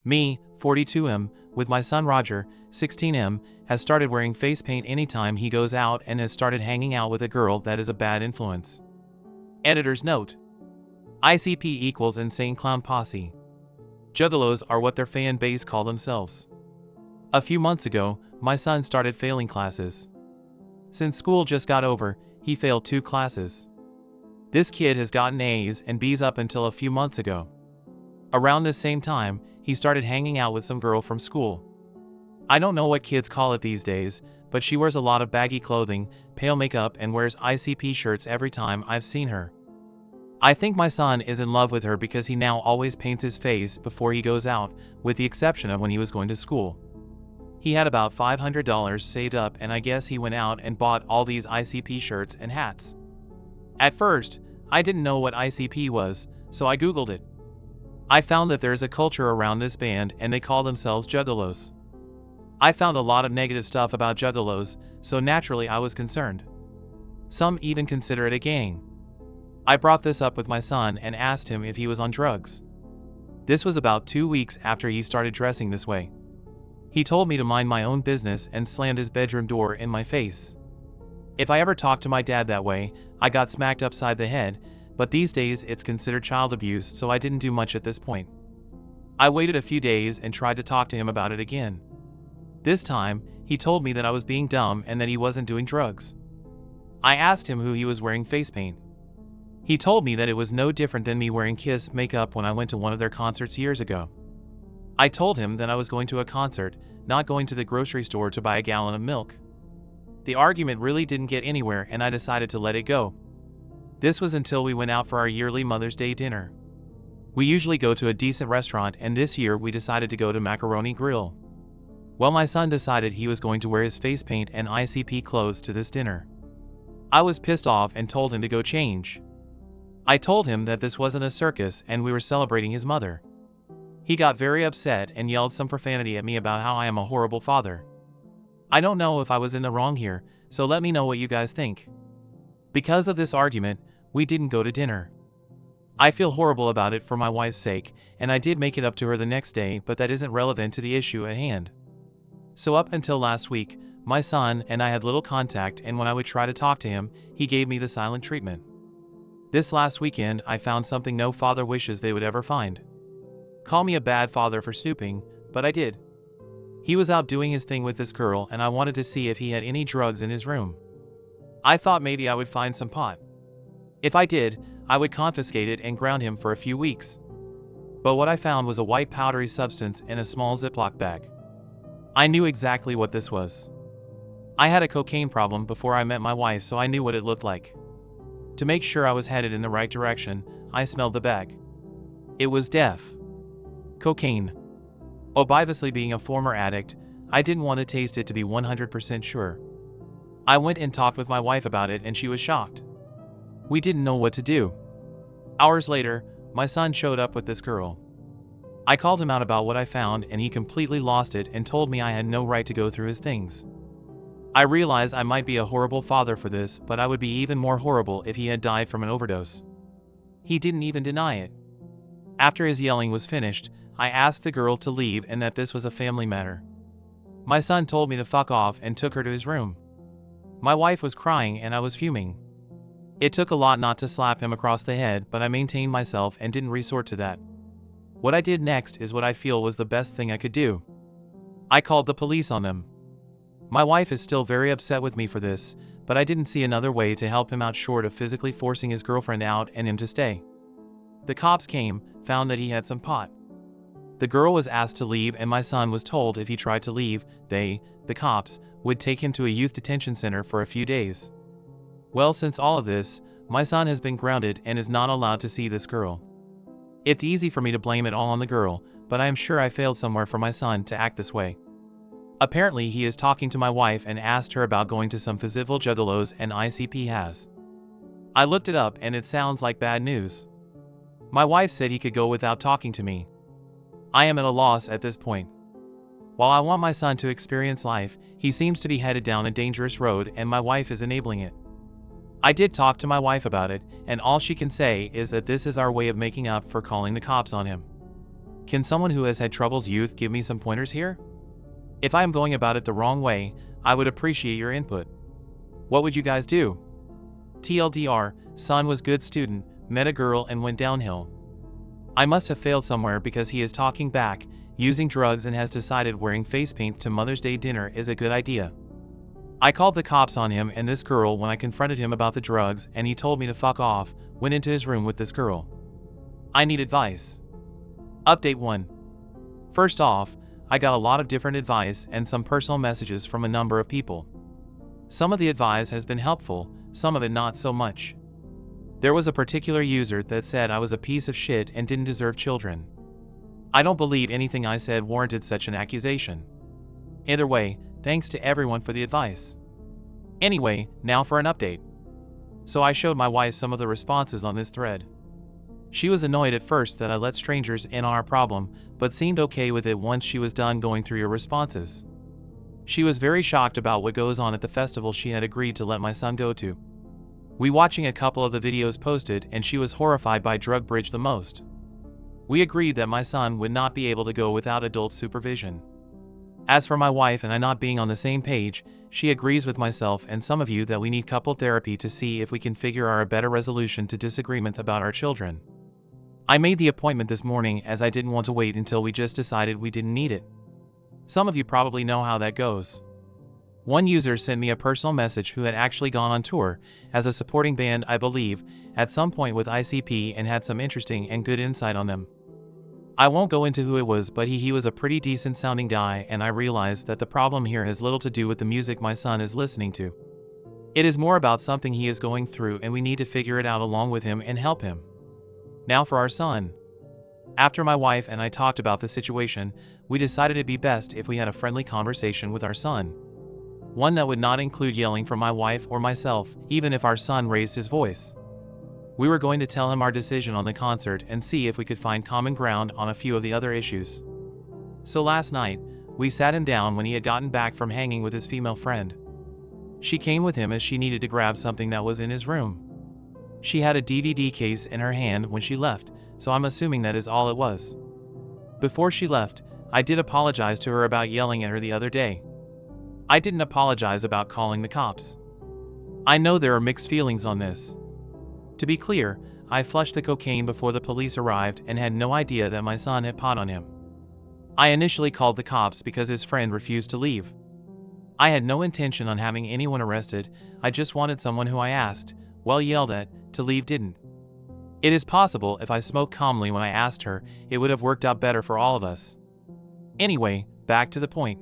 Me, 42M, with my son Roger, 16M, has started wearing face paint anytime he goes out and has started hanging out with a girl that is a bad influence. Editor's note: ICP equals insane clown posse. Juggalos are what their fan base call themselves. A few months ago, my son started failing classes. Since school just got over, he failed 2 classes. This kid has gotten A's and B's up until a few months ago. Around this same time, he started hanging out with some girl from school. I don't know what kids call it these days, but she wears a lot of baggy clothing, pale makeup, and wears ICP shirts every time I've seen her. I think my son is in love with her because he now always paints his face before he goes out, with the exception of when he was going to school. He had about $500 saved up, and I guess he went out and bought all these ICP shirts and hats. At first, I didn't know what ICP was, so I googled it. I found that there's a culture around this band and they call themselves Juggalos. I found a lot of negative stuff about Juggalos, so naturally I was concerned. Some even consider it a gang. I brought this up with my son and asked him if he was on drugs. This was about 2 weeks after he started dressing this way. He told me to mind my own business and slammed his bedroom door in my face. If I ever talked to my dad that way, I got smacked upside the head, but these days it's considered child abuse, so I didn't do much at this point. I waited a few days and tried to talk to him about it again. This time, he told me that I was being dumb and that he wasn't doing drugs. I asked him who he was wearing face paint. He told me that it was no different than me wearing Kiss makeup when I went to one of their concerts years ago. I told him that I was going to a concert, not going to the grocery store to buy a gallon of milk. The argument really didn't get anywhere and I decided to let it go. This was until we went out for our yearly Mother's Day dinner. We usually go to a decent restaurant, and this year we decided to go to Macaroni Grill. Well, my son decided he was going to wear his face paint and ICP clothes to this dinner. I was pissed off and told him to go change. I told him that this wasn't a circus and we were celebrating his mother. He got very upset and yelled some profanity at me about how I am a horrible father. I don't know if I was in the wrong here, so let me know what you guys think. Because of this argument, we didn't go to dinner. I feel horrible about it for my wife's sake, and I did make it up to her the next day, but that isn't relevant to the issue at hand. So up until last week, my son and I had little contact, and when I would try to talk to him, he gave me the silent treatment. This last weekend, I found something no father wishes they would ever find. Call me a bad father for snooping, but I did. He was out doing his thing with this girl, and I wanted to see if he had any drugs in his room. I thought maybe I would find some pot. If I did, I would confiscate it and ground him for a few weeks. But what I found was a white powdery substance in a small Ziploc bag. I knew exactly what this was. I had a cocaine problem before I met my wife, so I knew what it looked like. To make sure I was headed in the right direction, I smelled the bag. It was cocaine. Obviously, being a former addict, I didn't want to taste it to be 100% sure. I went and talked with my wife about it and she was shocked. We didn't know what to do. Hours later, my son showed up with this girl. I called him out about what I found and he completely lost it and told me I had no right to go through his things. I realized I might be a horrible father for this, but I would be even more horrible if he had died from an overdose. He didn't even deny it. After his yelling was finished, I asked the girl to leave and that this was a family matter. My son told me to fuck off and took her to his room. My wife was crying and I was fuming. It took a lot not to slap him across the head, but I maintained myself and didn't resort to that. What I did next is what I feel was the best thing I could do. I called the police on them. My wife is still very upset with me for this, but I didn't see another way to help him out short of physically forcing his girlfriend out and him to stay. The cops came, found that he had some pot. The girl was asked to leave and my son was told if he tried to leave, the cops, would take him to a youth detention center for a few days. Well, since all of this, my son has been grounded and is not allowed to see this girl. It's easy for me to blame it all on the girl, but I am sure I failed somewhere for my son to act this way. Apparently, he is talking to my wife and asked her about going to some Fayetteville Juggalos and ICP has. I looked it up and it sounds like bad news. My wife said he could go without talking to me. I am at a loss at this point. While I want my son to experience life, he seems to be headed down a dangerous road and my wife is enabling it. I did talk to my wife about it, and all she can say is that this is our way of making up for calling the cops on him. Can someone who has had troubles youth give me some pointers here? If I am going about it the wrong way, I would appreciate your input. What would you guys do? TLDR, son was good student, met a girl and went downhill. I must have failed somewhere because he is talking back, using drugs and has decided wearing face paint to Mother's Day dinner is a good idea. I called the cops on him and this girl when I confronted him about the drugs and he told me to fuck off, went into his room with this girl. I need advice. Update 1. First off, I got a lot of different advice and some personal messages from a number of people. Some of the advice has been helpful, some of it not so much. There was a particular user that said I was a piece of shit and didn't deserve children. I don't believe anything I said warranted such an accusation. Either way, thanks to everyone for the advice. Anyway, now for an update. So I showed my wife some of the responses on this thread. She was annoyed at first that I let strangers in on our problem, but seemed okay with it once she was done going through your responses. She was very shocked about what goes on at the festival she had agreed to let my son go to. We watching a couple of the videos posted and she was horrified by Drug Bridge the most. We agreed that my son would not be able to go without adult supervision. As for my wife and I not being on the same page, she agrees with myself and some of you that we need couple therapy to see if we can figure out a better resolution to disagreements about our children. I made the appointment this morning as I didn't want to wait until we just decided we didn't need it. Some of you probably know how that goes. One user sent me a personal message who had actually gone on tour, as a supporting band I believe, at some point with ICP and had some interesting and good insight on them. I won't go into who it was, but he was a pretty decent sounding guy and I realized that the problem here has little to do with the music my son is listening to. It is more about something he is going through and we need to figure it out along with him and help him. Now for our son. After my wife and I talked about the situation, we decided it'd be best if we had a friendly conversation with our son. One that would not include yelling from my wife or myself, even if our son raised his voice. We were going to tell him our decision on the concert and see if we could find common ground on a few of the other issues. So last night, we sat him down when he had gotten back from hanging with his female friend. She came with him as she needed to grab something that was in his room. She had a DVD case in her hand when she left, so I'm assuming that is all it was. Before she left, I did apologize to her about yelling at her the other day. I didn't apologize about calling the cops. I know there are mixed feelings on this. To be clear, I flushed the cocaine before the police arrived and had no idea that my son had pot on him. I initially called the cops because his friend refused to leave. I had no intention on having anyone arrested, I just wanted someone who I asked, well yelled at, to leave didn't. It is possible if I spoke calmly when I asked her, it would have worked out better for all of us. Anyway, back to the point.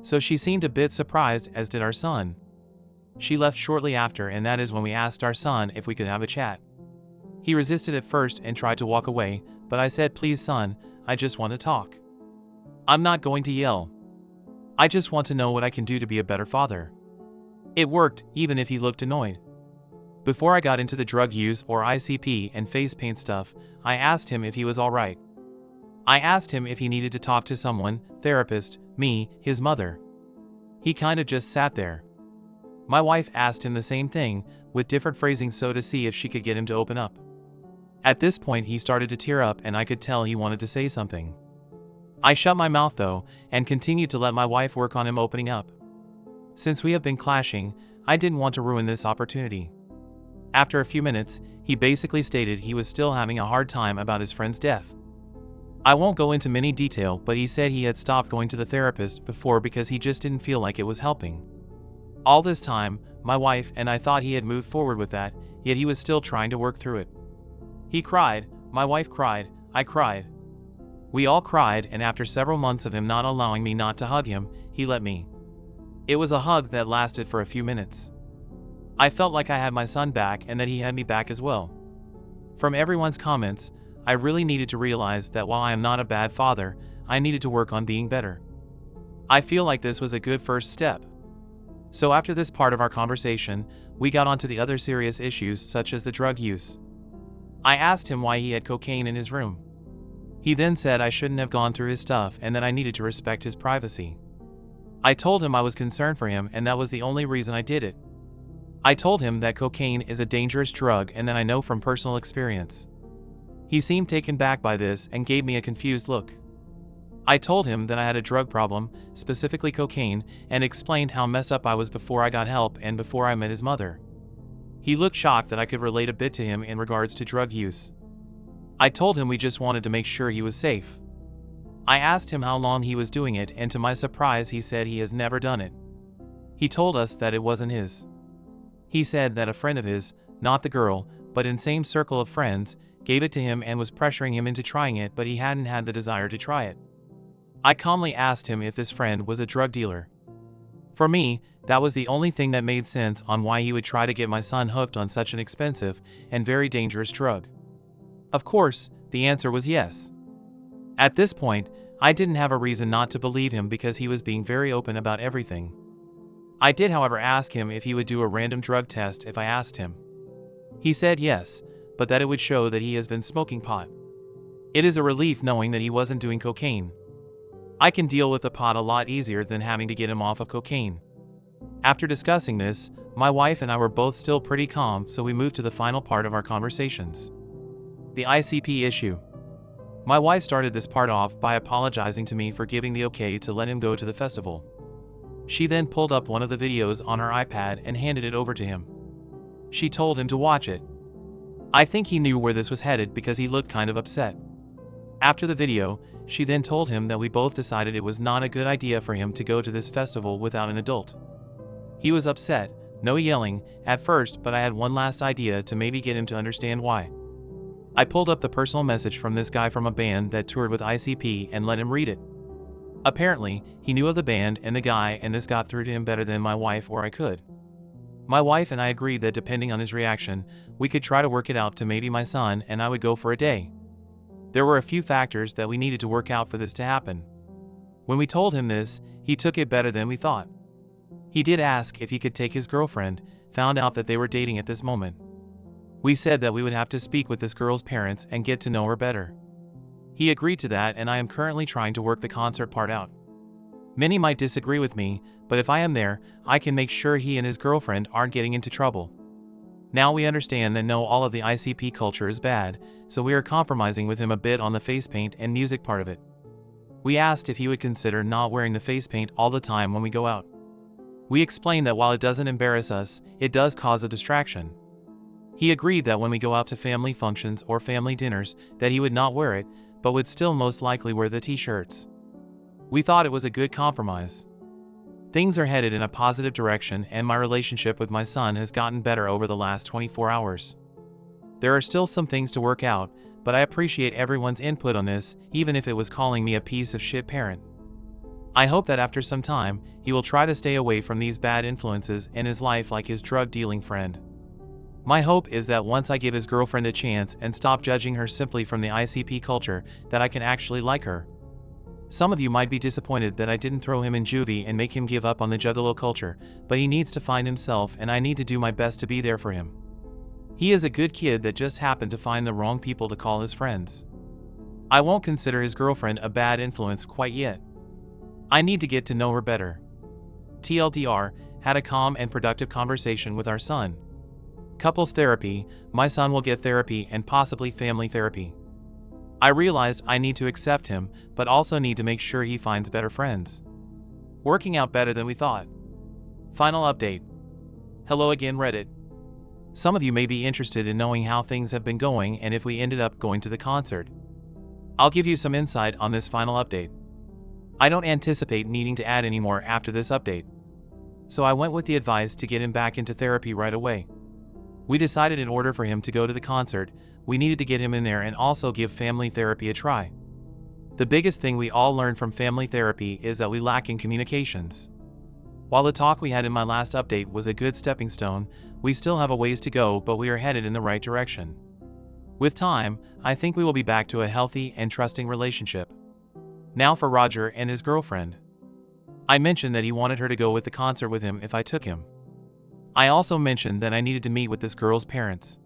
So she seemed a bit surprised, as did our son. She left shortly after and that is when we asked our son if we could have a chat. He resisted at first and tried to walk away, but I said, please son, I just want to talk. I'm not going to yell. I just want to know what I can do to be a better father. It worked, even if he looked annoyed. Before I got into the drug use or ICP and face paint stuff, I asked him if he was alright. I asked him if he needed to talk to someone, therapist, me, his mother. He kind of just sat there. My wife asked him the same thing, with different phrasing so to see if she could get him to open up. At this point he started to tear up and I could tell he wanted to say something. I shut my mouth though, and continued to let my wife work on him opening up. Since we have been clashing, I didn't want to ruin this opportunity. After a few minutes, he basically stated he was still having a hard time about his friend's death. I won't go into many detail, but he said he had stopped going to the therapist before because he just didn't feel like it was helping. All this time, my wife and I thought he had moved forward with that, yet he was still trying to work through it. He cried, my wife cried, I cried. We all cried, and after several months of him not allowing me not to hug him, he let me. It was a hug that lasted for a few minutes. I felt like I had my son back and that he had me back as well. From everyone's comments, I really needed to realize that while I am not a bad father, I needed to work on being better. I feel like this was a good first step. So after this part of our conversation, we got onto the other serious issues such as the drug use. I asked him why he had cocaine in his room. He then said I shouldn't have gone through his stuff and that I needed to respect his privacy. I told him I was concerned for him and that was the only reason I did it. I told him that cocaine is a dangerous drug and that I know from personal experience. He seemed taken back by this and gave me a confused look. I told him that I had a drug problem, specifically cocaine, and explained how messed up I was before I got help and before I met his mother. He looked shocked that I could relate a bit to him in regards to drug use. I told him we just wanted to make sure he was safe. I asked him how long he was doing it, and to my surprise he said he has never done it. He told us that it wasn't his. He said that a friend of his, not the girl, but in same circle of friends, gave it to him and was pressuring him into trying it, but he hadn't had the desire to try it. I calmly asked him if this friend was a drug dealer. For me, that was the only thing that made sense on why he would try to get my son hooked on such an expensive and very dangerous drug. Of course, the answer was yes. At this point, I didn't have a reason not to believe him because he was being very open about everything. I did, however, ask him if he would do a random drug test if I asked him. He said yes, but that it would show that he has been smoking pot. It is a relief knowing that he wasn't doing cocaine. I can deal with the pot a lot easier than having to get him off of cocaine. After discussing this, my wife and I were both still pretty calm, so we moved to the final part of our conversations. The ICP issue. My wife started this part off by apologizing to me for giving the okay to let him go to the festival. She then pulled up one of the videos on her iPad and handed it over to him. She told him to watch it. I think he knew where this was headed because he looked kind of upset. After the video, she then told him that we both decided it was not a good idea for him to go to this festival without an adult. He was upset, no yelling, at first, but I had one last idea to maybe get him to understand why. I pulled up the personal message from this guy from a band that toured with ICP and let him read it. Apparently, he knew of the band and the guy, and this got through to him better than my wife or I could. My wife and I agreed that depending on his reaction, we could try to work it out to maybe my son and I would go for a day. There were a few factors that we needed to work out for this to happen. When we told him this, he took it better than we thought. He did ask if he could take his girlfriend, found out that they were dating at this moment. We said that we would have to speak with this girl's parents and get to know her better. He agreed to that, and I am currently trying to work the concert part out. Many might disagree with me, but if I am there, I can make sure he and his girlfriend aren't getting into trouble. Now we understand that no, all of the ICP culture is bad, so we are compromising with him a bit on the face paint and music part of it. We asked if he would consider not wearing the face paint all the time when we go out. We explained that while it doesn't embarrass us, it does cause a distraction. He agreed that when we go out to family functions or family dinners, that he would not wear it, but would still most likely wear the t-shirts. We thought it was a good compromise. Things are headed in a positive direction, and my relationship with my son has gotten better over the last 24 hours. There are still some things to work out, but I appreciate everyone's input on this, even if it was calling me a piece of shit parent. I hope that after some time, he will try to stay away from these bad influences in his life like his drug-dealing friend. My hope is that once I give his girlfriend a chance and stop judging her simply from the ICP culture, that I can actually like her. Some of you might be disappointed that I didn't throw him in juvie and make him give up on the juggalo culture, but he needs to find himself, and I need to do my best to be there for him. He is a good kid that just happened to find the wrong people to call his friends. I won't consider his girlfriend a bad influence quite yet. I need to get to know her better. TLDR, had a calm and productive conversation with our son. Couples therapy, my son will get therapy and possibly family therapy. I realized I need to accept him, but also need to make sure he finds better friends. Working out better than we thought. Final update. Hello again, Reddit. Some of you may be interested in knowing how things have been going and if we ended up going to the concert. I'll give you some insight on this final update. I don't anticipate needing to add any more after this update. So I went with the advice to get him back into therapy right away. We decided in order for him to go to the concert, we needed to get him in there and also give family therapy a try. The biggest thing we all learned from family therapy is that we lack in communications. While the talk we had in my last update was a good stepping stone, we still have a ways to go, but we are headed in the right direction. With time, I think we will be back to a healthy and trusting relationship. Now for Roger and his girlfriend. I mentioned that he wanted her to go with the concert with him if I took him. I also mentioned that I needed to meet with this girl's parents.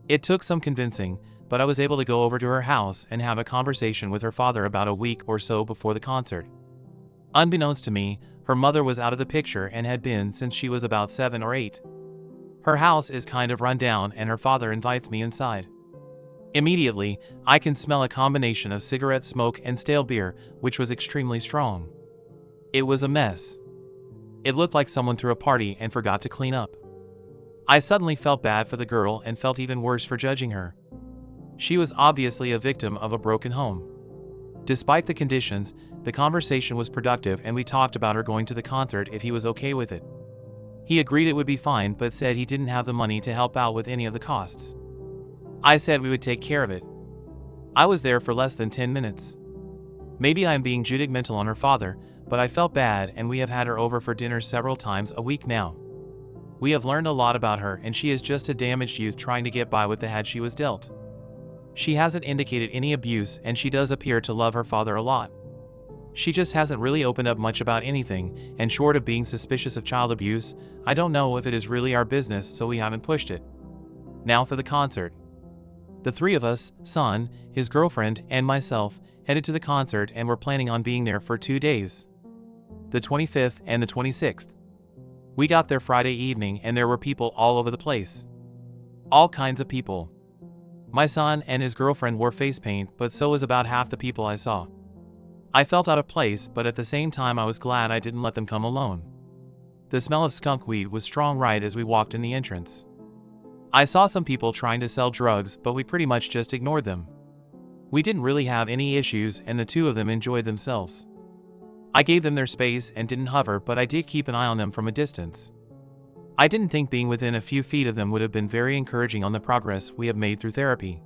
It took some convincing, but I was able to go over to her house and have a conversation with her father about a week or so before the concert. Unbeknownst to me, her mother was out of the picture and had been since she was about 7 or 8. Her house is kind of run down and her father invites me inside. Immediately, I can smell a combination of cigarette smoke and stale beer, which was extremely strong. It was a mess. It looked like someone threw a party and forgot to clean up. I suddenly felt bad for the girl and felt even worse for judging her. She was obviously a victim of a broken home. Despite the conditions, the conversation was productive and we talked about her going to the concert if he was okay with it. He agreed it would be fine but said he didn't have the money to help out with any of the costs. I said we would take care of it. I was there for less than 10 minutes. Maybe I am being judgmental on her father, but I felt bad and we have had her over for dinner several times a week now. We have learned a lot about her and she is just a damaged youth trying to get by with the hand she was dealt. She hasn't indicated any abuse and she does appear to love her father a lot. She just hasn't really opened up much about anything, and short of being suspicious of child abuse, I don't know if it is really our business, so we haven't pushed it. Now for the concert. The three of us, son, his girlfriend, and myself, headed to the concert and were planning on being there for 2 days. The 25th and the 26th. We got there Friday evening and there were people all over the place. All kinds of people. My son and his girlfriend wore face paint, but so was about half the people I saw. I felt out of place, but at the same time I was glad I didn't let them come alone. The smell of skunk weed was strong right as we walked in the entrance. I saw some people trying to sell drugs, but we pretty much just ignored them. We didn't really have any issues and the two of them enjoyed themselves. I gave them their space and didn't hover, but I did keep an eye on them from a distance. I didn't think being within a few feet of them would have been very encouraging on the progress we have made through therapy.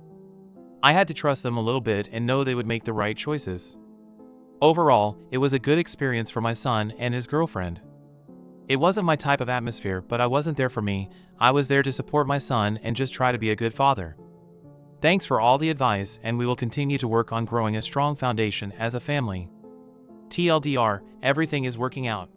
I had to trust them a little bit and know they would make the right choices. Overall, it was a good experience for my son and his girlfriend. It wasn't my type of atmosphere, but I wasn't there for me. I was there to support my son and just try to be a good father. Thanks for all the advice, and we will continue to work on growing a strong foundation as a family. TLDR, everything is working out.